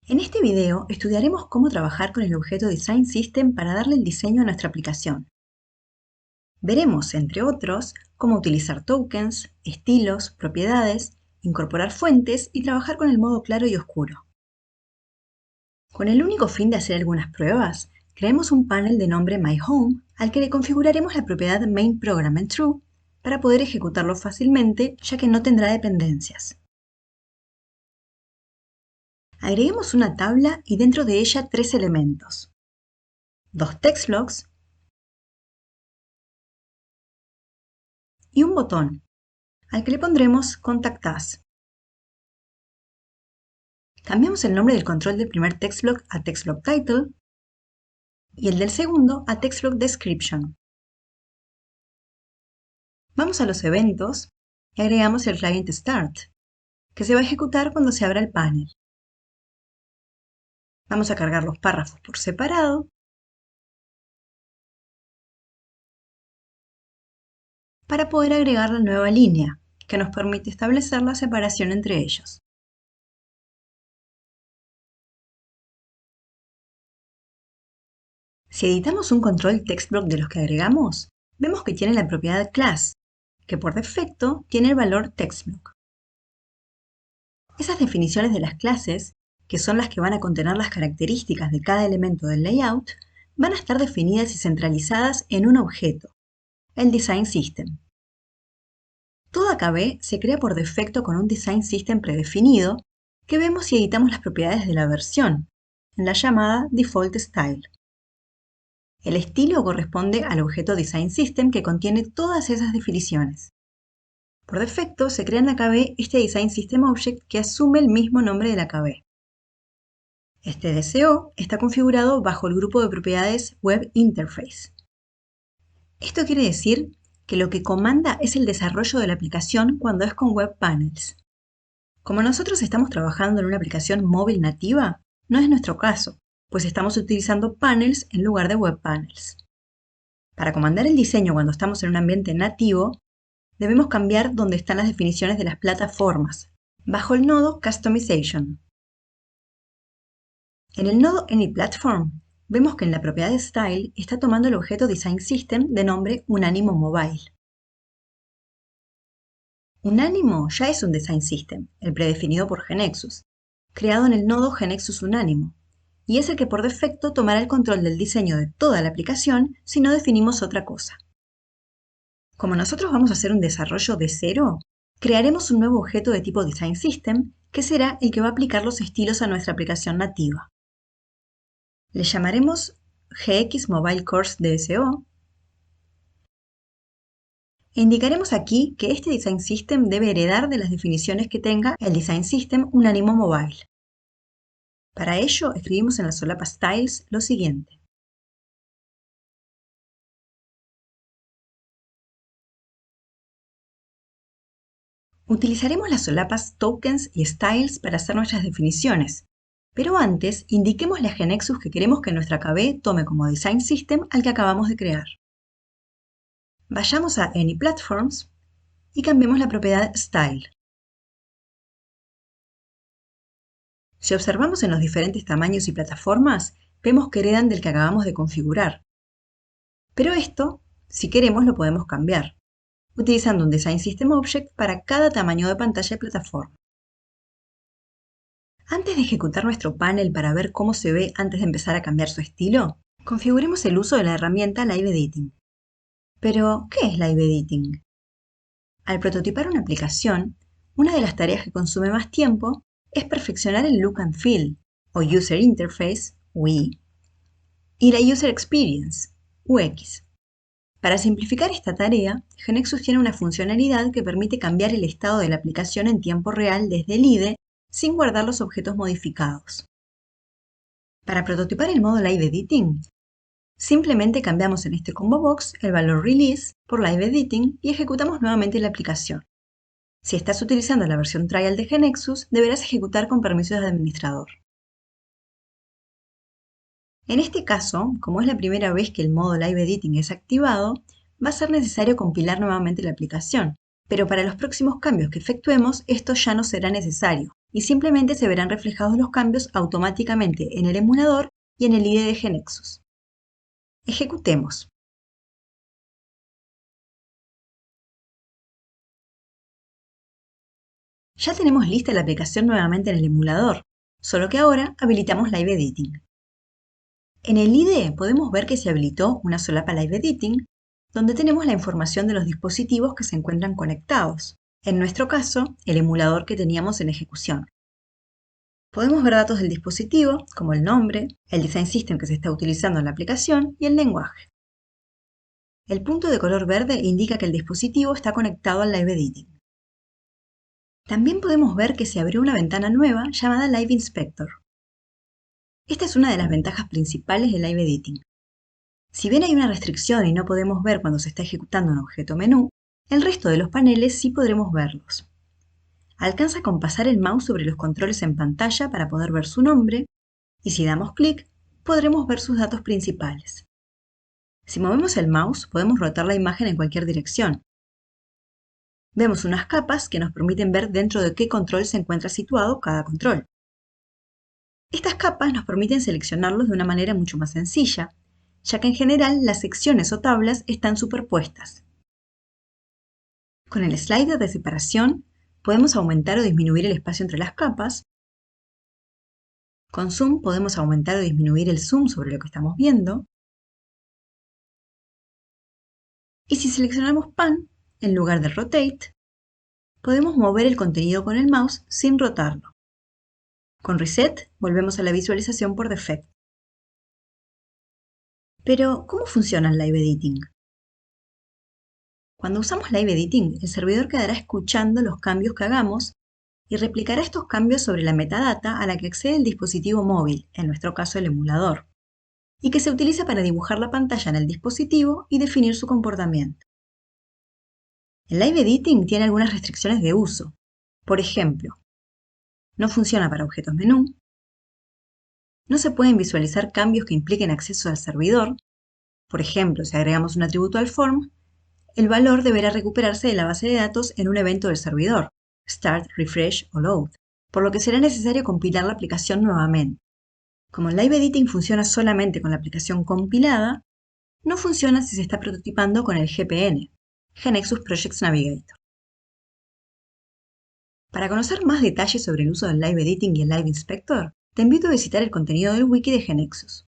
En este video estudiaremos cómo trabajar con el objeto Design System para darle el diseño a nuestra aplicación. Veremos, entre otros, cómo utilizar tokens, estilos, propiedades, incorporar fuentes y trabajar con el modo claro y oscuro. Con el único fin de hacer algunas pruebas, creemos un panel de nombre MyHome al que le configuraremos la propiedad MainProgram en True para poder ejecutarlo fácilmente, ya que no tendrá dependencias. Agreguemos una tabla y dentro de ella tres elementos: dos text blocks y un botón, al que le pondremos Contact Us. Cambiamos el nombre del control del primer text block a text block title y el del segundo a text block description. Vamos a los eventos y agregamos el client start, que se va a ejecutar cuando se abra el panel. Vamos a cargar los párrafos por separado para poder agregar la nueva línea, que nos permite establecer la separación entre ellos. Si editamos un control text block de los que agregamos, vemos que tiene la propiedad class, que por defecto tiene el valor textblock. Esas definiciones de las clases, que son las que van a contener las características de cada elemento del layout, van a estar definidas y centralizadas en un objeto, el Design System. Toda KB se crea por defecto con un Design System predefinido que vemos si editamos las propiedades de la versión, en la llamada Default Style. El estilo corresponde al objeto Design System que contiene todas esas definiciones. Por defecto se crea en la KB este Design System Object que asume el mismo nombre de la KB. Este DCO está configurado bajo el grupo de propiedades Web Interface. Esto quiere decir que lo que comanda es el desarrollo de la aplicación cuando es con Web Panels. Como nosotros estamos trabajando en una aplicación móvil nativa, no es nuestro caso, pues estamos utilizando panels en lugar de Web Panels. Para comandar el diseño cuando estamos en un ambiente nativo, debemos cambiar donde están las definiciones de las plataformas, bajo el nodo Customization. En el nodo AnyPlatform, vemos que en la propiedad Style está tomando el objeto Design System de nombre Unánimo Mobile. Unánimo ya es un Design System, el predefinido por GeneXus, creado en el nodo GeneXus Unánimo, y es el que por defecto tomará el control del diseño de toda la aplicación si no definimos otra cosa. Como nosotros vamos a hacer un desarrollo de cero, crearemos un nuevo objeto de tipo Design System que será el que va a aplicar los estilos a nuestra aplicación nativa. Le llamaremos GX Mobile Course DSO e indicaremos aquí que este Design System debe heredar de las definiciones que tenga el Design System Unánimo Mobile. Para ello, escribimos en la solapa Styles lo siguiente. Utilizaremos las solapas Tokens y Styles para hacer nuestras definiciones, pero antes indiquémosle a GeneXus que queremos que nuestra KB tome como Design System al que acabamos de crear. Vayamos a AnyPlatforms y cambiemos la propiedad Style. Si observamos en los diferentes tamaños y plataformas, vemos que heredan del que acabamos de configurar. Pero esto, si queremos, lo podemos cambiar, utilizando un Design System Object para cada tamaño de pantalla y plataforma. Antes de ejecutar nuestro panel para ver cómo se ve antes de empezar a cambiar su estilo, configuremos el uso de la herramienta Live Editing. Pero, ¿qué es Live Editing? Al prototipar una aplicación, una de las tareas que consume más tiempo es perfeccionar el Look and Feel, o User Interface, UI, y la User Experience, UX. Para simplificar esta tarea, GeneXus tiene una funcionalidad que permite cambiar el estado de la aplicación en tiempo real desde el IDE sin guardar los objetos modificados. Para prototipar el modo Live Editing, simplemente cambiamos en este combo box el valor Release por Live Editing y ejecutamos nuevamente la aplicación. Si estás utilizando la versión trial de GeneXus, deberás ejecutar con permisos de administrador. En este caso, como es la primera vez que el modo Live Editing es activado, va a ser necesario compilar nuevamente la aplicación, pero para los próximos cambios que efectuemos, esto ya no será necesario, y simplemente se verán reflejados los cambios automáticamente en el emulador y en el IDE de GeneXus. Ejecutemos. Ya tenemos lista la aplicación nuevamente en el emulador, solo que ahora habilitamos Live Editing. En el IDE podemos ver que se habilitó una solapa Live Editing, donde tenemos la información de los dispositivos que se encuentran conectados. En nuestro caso, el emulador que teníamos en ejecución. Podemos ver datos del dispositivo, como el nombre, el design system que se está utilizando en la aplicación y el lenguaje. El punto de color verde indica que el dispositivo está conectado al Live Editing. También podemos ver que se abrió una ventana nueva llamada Live Inspector. Esta es una de las ventajas principales de Live Editing. Si bien hay una restricción y no podemos ver cuando se está ejecutando un objeto menú, el resto de los paneles sí podremos verlos. Alcanza con pasar el mouse sobre los controles en pantalla para poder ver su nombre, y si damos clic, podremos ver sus datos principales. Si movemos el mouse, podemos rotar la imagen en cualquier dirección. Vemos unas capas que nos permiten ver dentro de qué control se encuentra situado cada control. Estas capas nos permiten seleccionarlos de una manera mucho más sencilla, ya que en general las secciones o tablas están superpuestas. Con el slider de separación podemos aumentar o disminuir el espacio entre las capas. Con zoom podemos aumentar o disminuir el zoom sobre lo que estamos viendo. Y si seleccionamos Pan, en lugar de Rotate, podemos mover el contenido con el mouse sin rotarlo. Con Reset volvemos a la visualización por defecto. Pero, ¿cómo funciona el Live Editing? Cuando usamos Live Editing, el servidor quedará escuchando los cambios que hagamos y replicará estos cambios sobre la metadata a la que accede el dispositivo móvil, en nuestro caso el emulador, y que se utiliza para dibujar la pantalla en el dispositivo y definir su comportamiento. El Live Editing tiene algunas restricciones de uso. Por ejemplo, no funciona para objetos menú, no se pueden visualizar cambios que impliquen acceso al servidor. Por ejemplo, si agregamos un atributo al form, el valor deberá recuperarse de la base de datos en un evento del servidor, Start, Refresh o Load, por lo que será necesario compilar la aplicación nuevamente. Como el Live Editing funciona solamente con la aplicación compilada, no funciona si se está prototipando con el GPN, GeneXus Project Navigator. Para conocer más detalles sobre el uso del Live Editing y el Live Inspector, te invito a visitar el contenido del wiki de GeneXus.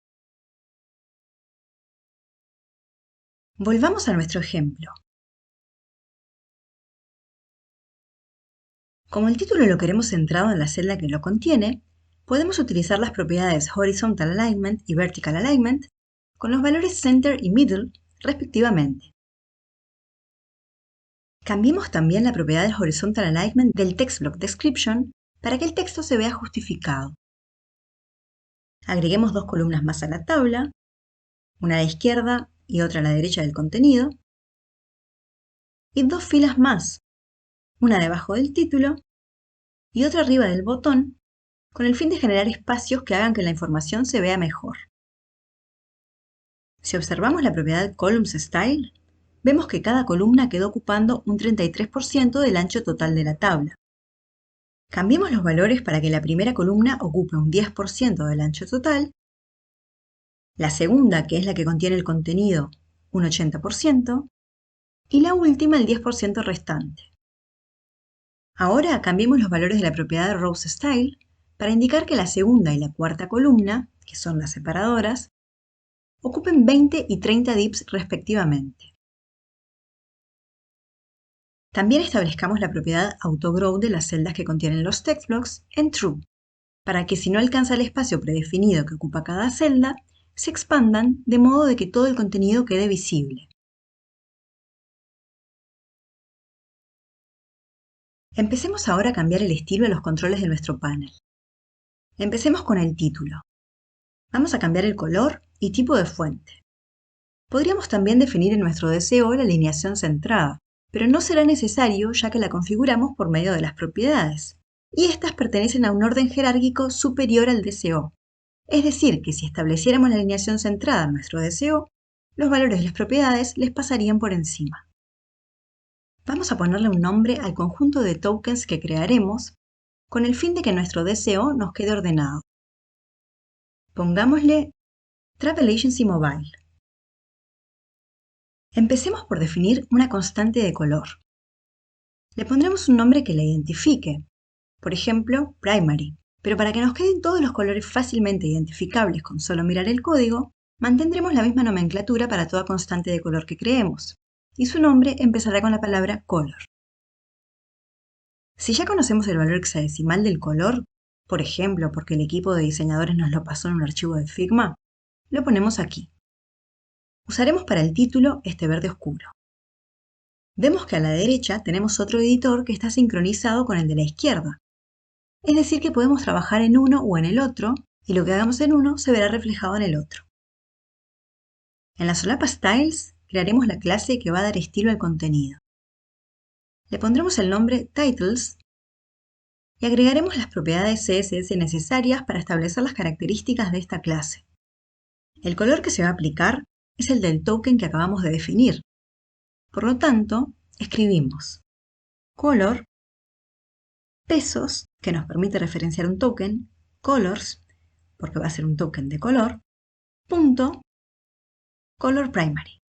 Volvamos a nuestro ejemplo. Como el título lo queremos centrado en la celda que lo contiene, podemos utilizar las propiedades Horizontal Alignment y Vertical Alignment con los valores Center y Middle, respectivamente. Cambiemos también la propiedad de Horizontal Alignment del Text Block Description para que el texto se vea justificado. Agreguemos dos columnas más a la tabla, una a la izquierda y otra a la derecha del contenido, y dos filas más, una debajo del título y otra arriba del botón, con el fin de generar espacios que hagan que la información se vea mejor. Si observamos la propiedad Columns Style, vemos que cada columna quedó ocupando un 33% del ancho total de la tabla. Cambiemos los valores para que la primera columna ocupe un 10% del ancho total, la segunda, que es la que contiene el contenido, un 80%, y la última el 10% restante. Ahora cambiemos los valores de la propiedad Rows Style para indicar que la segunda y la cuarta columna, que son las separadoras, ocupen 20 y 30 dips respectivamente. También establezcamos la propiedad AutoGrow de las celdas que contienen los text blocks en True, para que si no alcanza el espacio predefinido que ocupa cada celda, se expandan de modo de que todo el contenido quede visible. Empecemos ahora a cambiar el estilo de los controles de nuestro panel. Empecemos con el título. Vamos a cambiar el color y tipo de fuente. Podríamos también definir en nuestro DCO la alineación centrada, pero no será necesario ya que la configuramos por medio de las propiedades, y estas pertenecen a un orden jerárquico superior al DCO. Es decir, que si estableciéramos la alineación centrada en nuestro DCO, los valores de las propiedades les pasarían por encima. Vamos a ponerle un nombre al conjunto de tokens que crearemos, con el fin de que nuestro DCO nos quede ordenado. Pongámosle Travel Agency Mobile. Empecemos por definir una constante de color. Le pondremos un nombre que la identifique, por ejemplo, Primary, pero para que nos queden todos los colores fácilmente identificables con solo mirar el código, mantendremos la misma nomenclatura para toda constante de color que creemos, y su nombre empezará con la palabra color. Si ya conocemos el valor hexadecimal del color, por ejemplo, porque el equipo de diseñadores nos lo pasó en un archivo de Figma, lo ponemos aquí. Usaremos para el título este verde oscuro. Vemos que a la derecha tenemos otro editor que está sincronizado con el de la izquierda. Es decir, que podemos trabajar en uno o en el otro, y lo que hagamos en uno se verá reflejado en el otro. En la solapa Styles crearemos la clase que va a dar estilo al contenido. Le pondremos el nombre Titles y agregaremos las propiedades CSS necesarias para establecer las características de esta clase. El color que se va a aplicar es el del token que acabamos de definir. Por lo tanto, escribimos color, pesos, que nos permite referenciar un token, colors, porque va a ser un token de color, punto, color primary.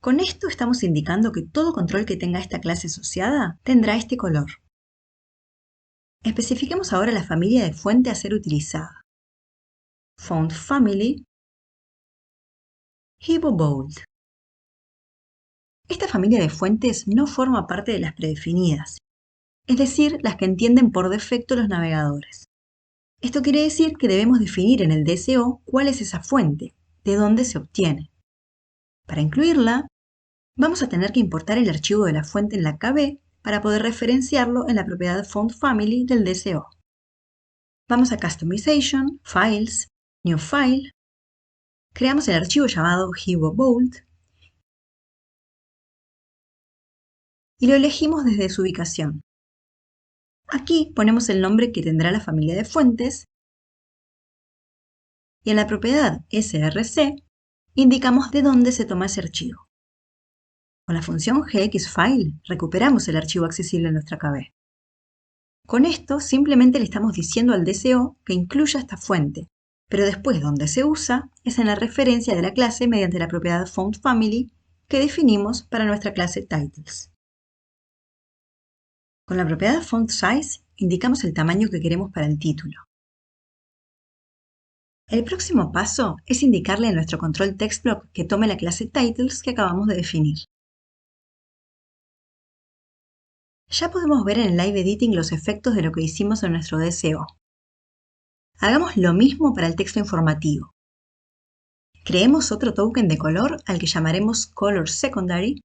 Con esto estamos indicando que todo control que tenga esta clase asociada tendrá este color. Especifiquemos ahora la familia de fuente a ser utilizada. Font Family, Hibo Bold. Esta familia de fuentes no forma parte de las predefinidas, es decir, las que entienden por defecto los navegadores. Esto quiere decir que debemos definir en el DSO cuál es esa fuente, de dónde se obtiene. Para incluirla, vamos a tener que importar el archivo de la fuente en la KB para poder referenciarlo en la propiedad Font Family del DSO. Vamos a Customization, Files, New File, creamos el archivo llamado Hibo Bold y lo elegimos desde su ubicación. Aquí ponemos el nombre que tendrá la familia de fuentes y en la propiedad src indicamos de dónde se toma ese archivo. Con la función gxFile recuperamos el archivo accesible en nuestra KB. Con esto simplemente le estamos diciendo al DSO que incluya esta fuente, pero después donde se usa es en la referencia de la clase mediante la propiedad FontFamily que definimos para nuestra clase Titles. Con la propiedad FontSize indicamos el tamaño que queremos para el título. El próximo paso es indicarle a nuestro control TextBlock que tome la clase Titles que acabamos de definir. Ya podemos ver en el Live Editing los efectos de lo que hicimos en nuestro DSO. Hagamos lo mismo para el texto informativo. Creemos otro token de color al que llamaremos Color Secondary,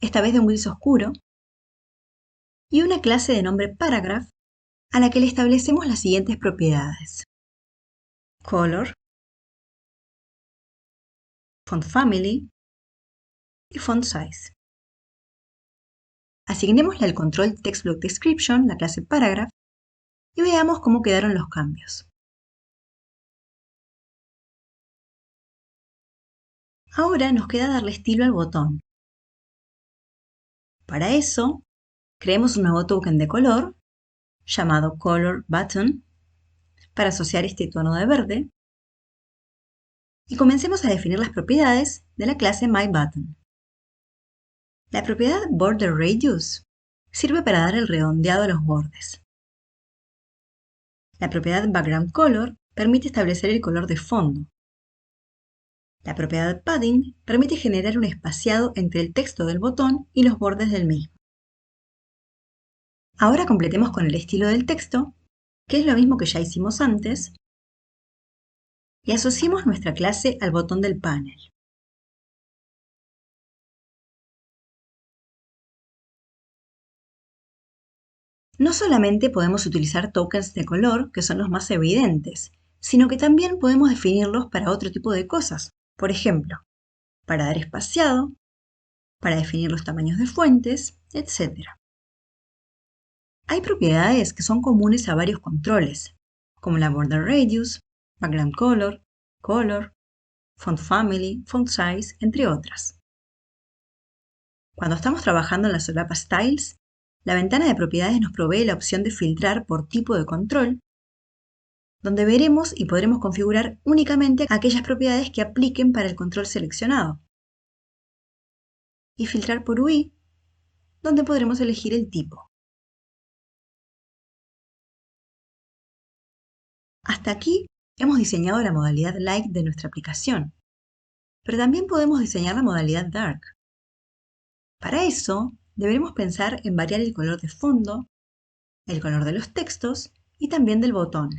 esta vez de un gris oscuro, y una clase de nombre Paragraph a la que le establecemos las siguientes propiedades. Color, Font Family y Font Size. Asignémosle al control TextBlock Description la clase Paragraph y veamos cómo quedaron los cambios. Ahora nos queda darle estilo al botón. Para eso, creemos un nuevo token de color llamado Color Button para asociar este tono de verde y comencemos a definir las propiedades de la clase MyButton. La propiedad Border Radius sirve para dar el redondeado a los bordes. La propiedad Background Color permite establecer el color de fondo. La propiedad Padding permite generar un espaciado entre el texto del botón y los bordes del mismo. Ahora completemos con el estilo del texto, que es lo mismo que ya hicimos antes, y asociemos nuestra clase al botón del panel. No solamente podemos utilizar tokens de color, que son los más evidentes, sino que también podemos definirlos para otro tipo de cosas. Por ejemplo, para dar espaciado, para definir los tamaños de fuentes, etc. Hay propiedades que son comunes a varios controles, como la Border Radius, Background Color, Color, Font Family, Font Size, entre otras. Cuando estamos trabajando en la solapa Styles, la ventana de propiedades nos provee la opción de filtrar por tipo de control, donde veremos y podremos configurar únicamente aquellas propiedades que apliquen para el control seleccionado. Y filtrar por UI, donde podremos elegir el tipo. Hasta aquí hemos diseñado la modalidad Light de nuestra aplicación, pero también podemos diseñar la modalidad Dark. Para eso, deberemos pensar en variar el color de fondo, el color de los textos y también del botón.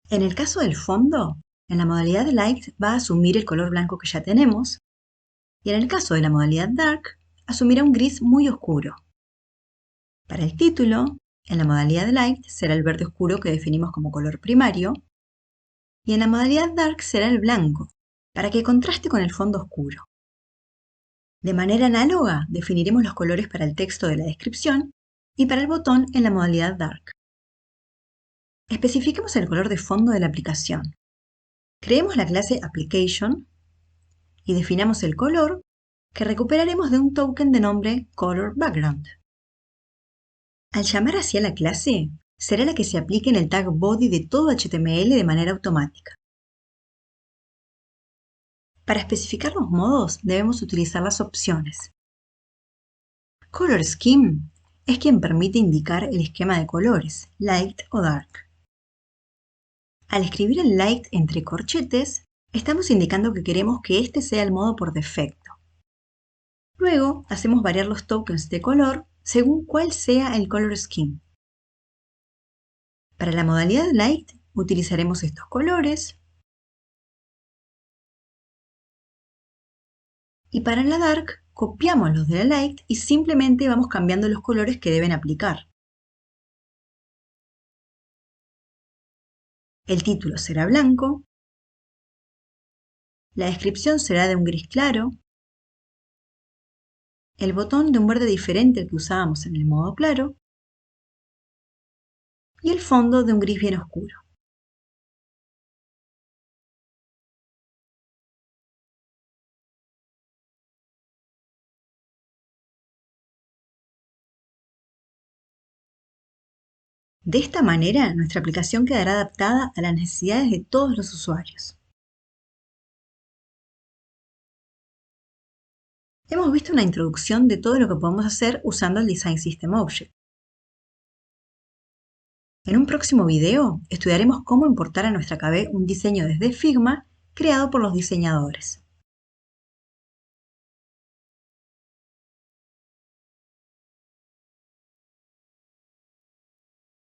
En el caso del fondo, en la modalidad Light va a asumir el color blanco que ya tenemos, y en el caso de la modalidad Dark, asumirá un gris muy oscuro. Para el título, en la modalidad Light será el verde oscuro que definimos como color primario, y en la modalidad Dark será el blanco, para que contraste con el fondo oscuro. De manera análoga, definiremos los colores para el texto de la descripción y para el botón en la modalidad Dark. Especifiquemos el color de fondo de la aplicación. Creemos la clase Application y definamos el color que recuperaremos de un token de nombre Color Background. Al llamar hacia la clase, será la que se aplique en el tag body de todo HTML de manera automática. Para especificar los modos, debemos utilizar las opciones. Color Scheme es quien permite indicar el esquema de colores, light o dark. Al escribir el light entre corchetes, estamos indicando que queremos que este sea el modo por defecto. Luego, hacemos variar los tokens de color según cuál sea el Color Scheme. Para la modalidad Light, utilizaremos estos colores. Y para la Dark, copiamos los de la Light y simplemente vamos cambiando los colores que deben aplicar. El título será blanco. La descripción será de un gris claro. El botón de un verde diferente al que usábamos en el modo claro. Y el fondo de un gris bien oscuro. De esta manera, nuestra aplicación quedará adaptada a las necesidades de todos los usuarios. Hemos visto una introducción de todo lo que podemos hacer usando el Design System Object. En un próximo video estudiaremos cómo importar a nuestra KB un diseño desde Figma creado por los diseñadores.